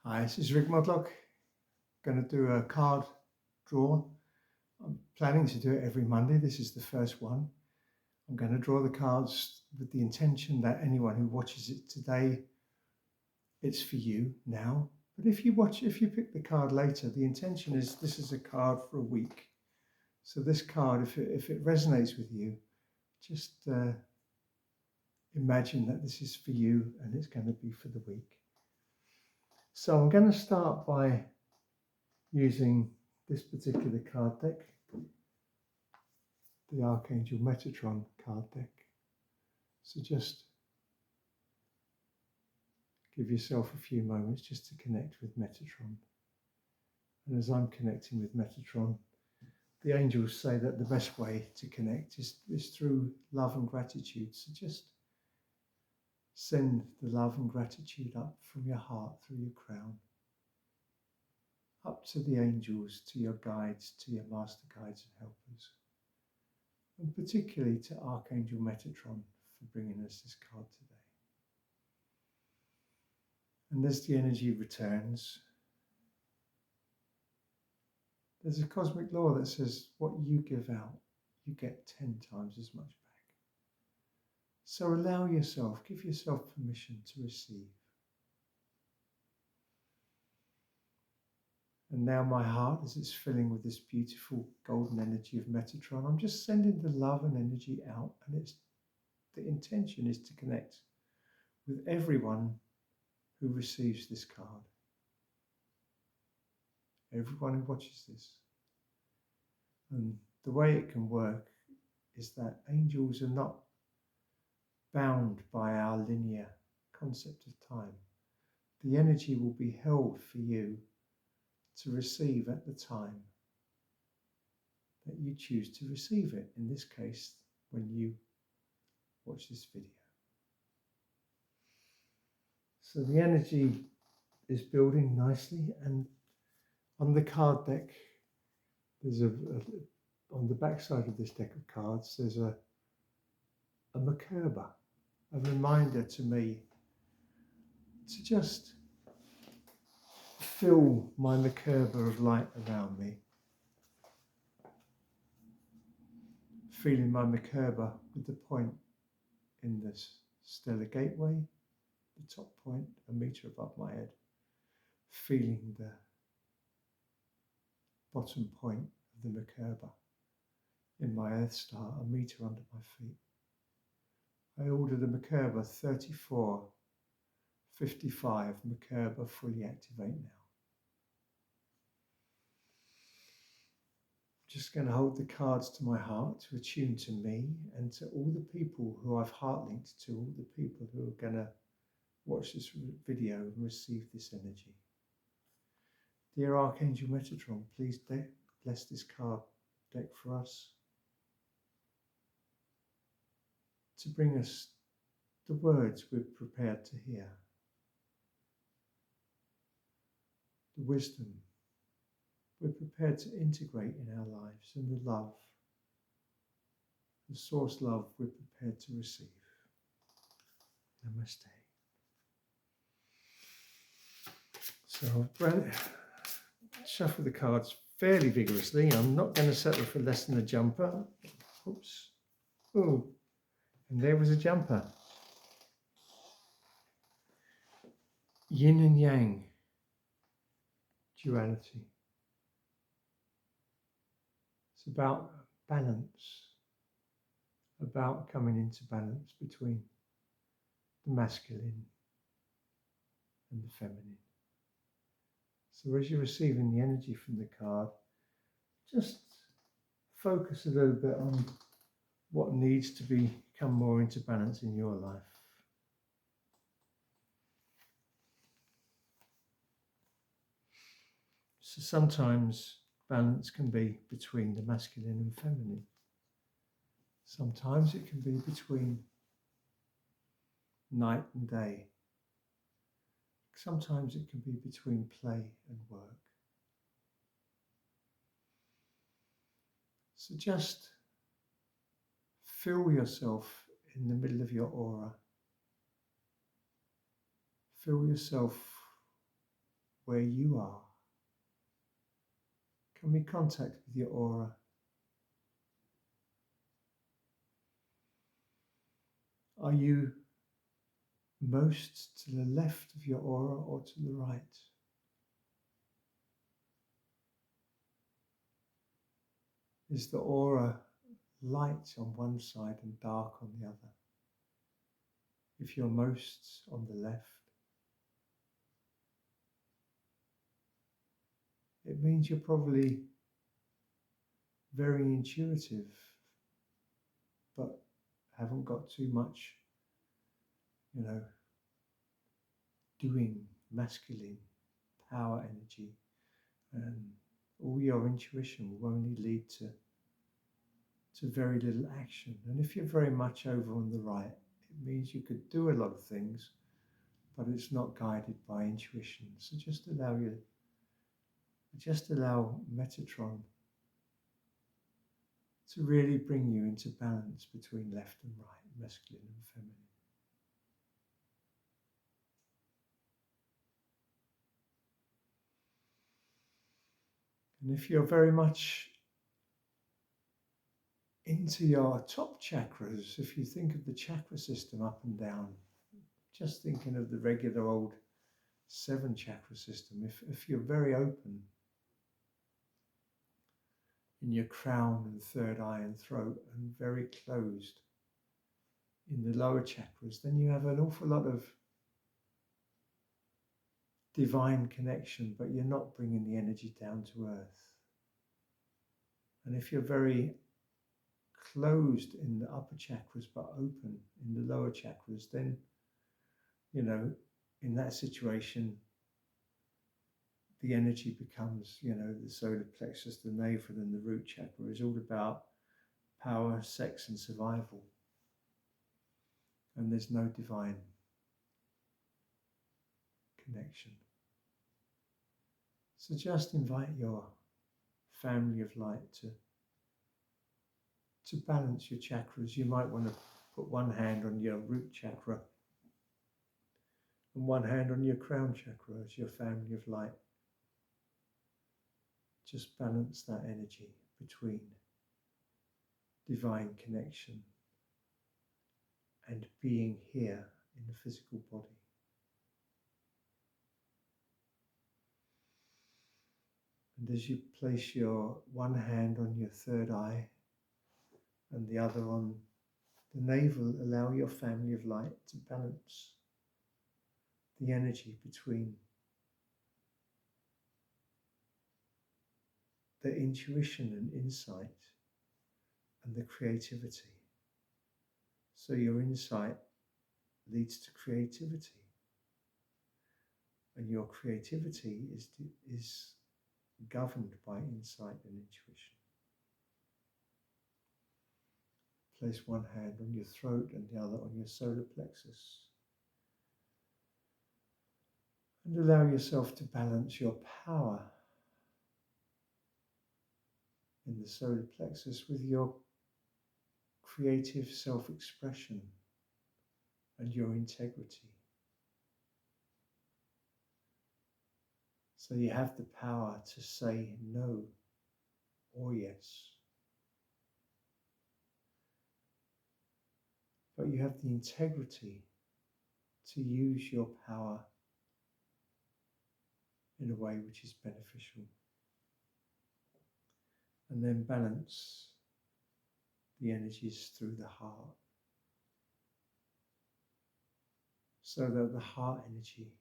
Hi, this is Rick Modlock. Going to do a card draw. I'm planning to do it every Monday. This is the first one. I'm going to draw the cards with the intention that anyone who watches it today, it's for you now. But if you pick the card later, the intention is this is a card for a week. So this card, if it resonates with you, just imagine that this is for you and it's going to be for the week. So I'm going to start by using this particular card deck, the Archangel Metatron card deck. So just give yourself a few moments just to connect with Metatron. And as I'm connecting with Metatron, the angels say that the best way to connect is through love and gratitude. So just send the love and gratitude up from your heart, through your crown, up to the angels, to your guides, to your master guides and helpers, and particularly to Archangel Metatron for bringing us this card today. And as the energy returns, there's a cosmic law that says what you give out, you get 10 times as much back. So allow yourself, give yourself permission to receive. And now my heart, as it's filling with this beautiful golden energy of Metatron, I'm just sending the love and energy out, and the intention is to connect with everyone who receives this card. Everyone who watches this. And the way it can work is that angels are not bound by our linear concept of time. The energy will be held for you to receive at the time that you choose to receive it. In this case, when you watch this video. So the energy is building nicely, and on the card deck, there's on the back side of this deck of cards, there's a Merkaba, a reminder to me to just fill my Merkaba of light around me. Feeling my Merkaba with the point in this stellar gateway, the top point, a meter above my head. Feeling the bottom point of the Merkaba in my Earth star, a meter under my feet. I ordered a Merkaba 3455 Merkaba fully activate now. Just going to hold the cards to my heart to attune to me and to all the people who I've heart linked to, all the people who are going to watch this video and receive this energy. Dear Archangel Metatron, please bless this card deck for us to bring us the words we're prepared to hear, the wisdom we're prepared to integrate in our lives, and the love, the source love we're prepared to receive. Namaste. So I've shuffle the cards fairly vigorously. I'm not going to settle for less than a jumper. Oops. Oh, and there was a jumper. Yin and yang. Duality. It's about balance. About coming into balance between the masculine and the feminine. So as you're receiving the energy from the card, just focus a little bit on what needs to become more into balance in your life. So sometimes balance can be between the masculine and feminine. Sometimes it can be between night and day. Sometimes it can be between play and work. So just feel yourself in the middle of your aura. Feel yourself where you are. Come in contact with your aura. Are you most to the left of your aura or to the right? Is the aura light on one side and dark on the other? If you're most on the left, it means you're probably very intuitive, but haven't got too much, doing masculine power energy, and all your intuition will only lead to very little action. And if you're very much over on the right, it means you could do a lot of things, but it's not guided by intuition. So just allow Metatron to really bring you into balance between left and right, masculine and feminine. And if you're very much into your top chakras, if you think of the chakra system up and down, just thinking of the regular old 7 chakra system, if you're very open in your crown and third eye and throat and very closed in the lower chakras, then you have an awful lot of divine connection, but you're not bringing the energy down to earth. And if you're very closed in the upper chakras but open in the lower chakras, then, in that situation, the energy becomes, the solar plexus, the navel, and the root chakra is all about power, sex, and survival. And there's no divine connection. So just invite your family of light to balance your chakras. You might want to put one hand on your root chakra and one hand on your crown chakra as your family of light. Just balance that energy between divine connection and being here in the physical body. And as you place your one hand on your third eye and the other on the navel, allow your family of light to balance the energy between the intuition and insight and the creativity. So your insight leads to creativity, and your creativity is governed by insight and intuition. Place one hand on your throat and the other on your solar plexus. And allow yourself to balance your power in the solar plexus with your creative self-expression and your integrity. So you have the power to say no or yes. But you have the integrity to use your power in a way which is beneficial. And then balance the energies through the heart, so that the heart energy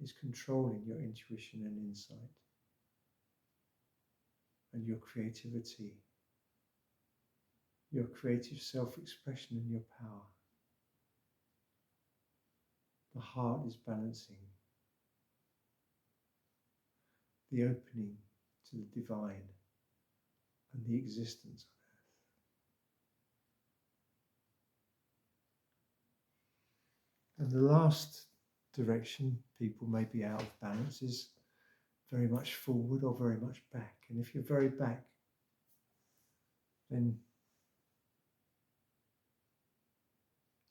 is controlling your intuition and insight, and your creativity, your creative self-expression and your power. The heart is balancing the opening to the divine and the existence on earth. And the last direction people may be out of balance is very much forward or very much back. And if you're very back, then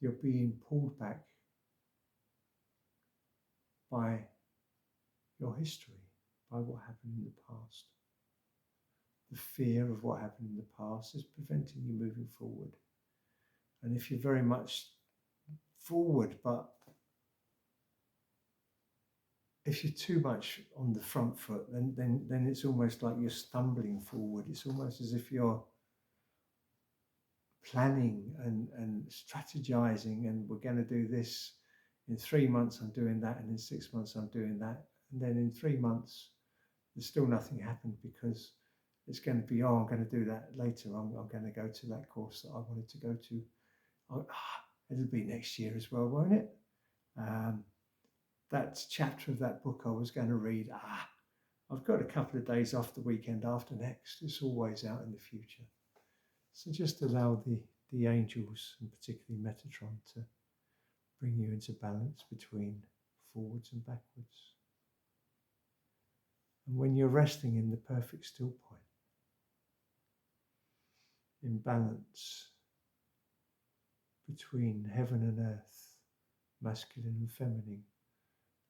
you're being pulled back by your history by what happened in the past. The fear of what happened in the past is preventing you moving forward. And if you're very much forward, but if you're too much on the front foot, then it's almost like you're stumbling forward. It's almost as if you're planning and strategizing, and we're going to do this. In 3 months, I'm doing that, and in 6 months, I'm doing that. And then in 3 months, there's still nothing happened because it's going to be, oh, I'm going to do that later. I'm going to go to that course that I wanted to go to. It'll be next year as well, won't it? That chapter of that book I was going to read, I've got a couple of days off the weekend after next. It's always out in the future. So just allow the angels, and particularly Metatron, to bring you into balance between forwards and backwards. And when you're resting in the perfect still point, in balance between heaven and earth, masculine and feminine,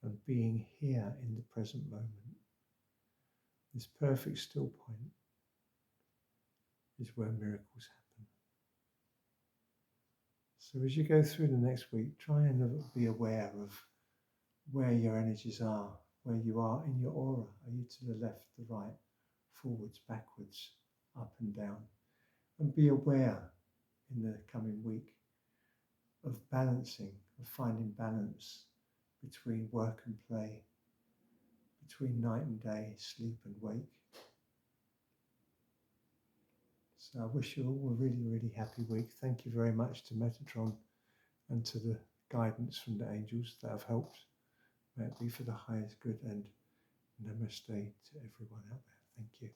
and being here in the present moment, this perfect still point is where miracles happen. So as you go through the next week, try and be aware of where your energies are, where you are in your aura. Are you to the left, the right, forwards, backwards, up and down? And be aware in the coming week of balancing, of finding balance between work and play, between night and day, sleep and wake. So I wish you all a really, really happy week. Thank you very much to Metatron and to the guidance from the angels that have helped. May it be for the highest good, and namaste to everyone out there. Thank you.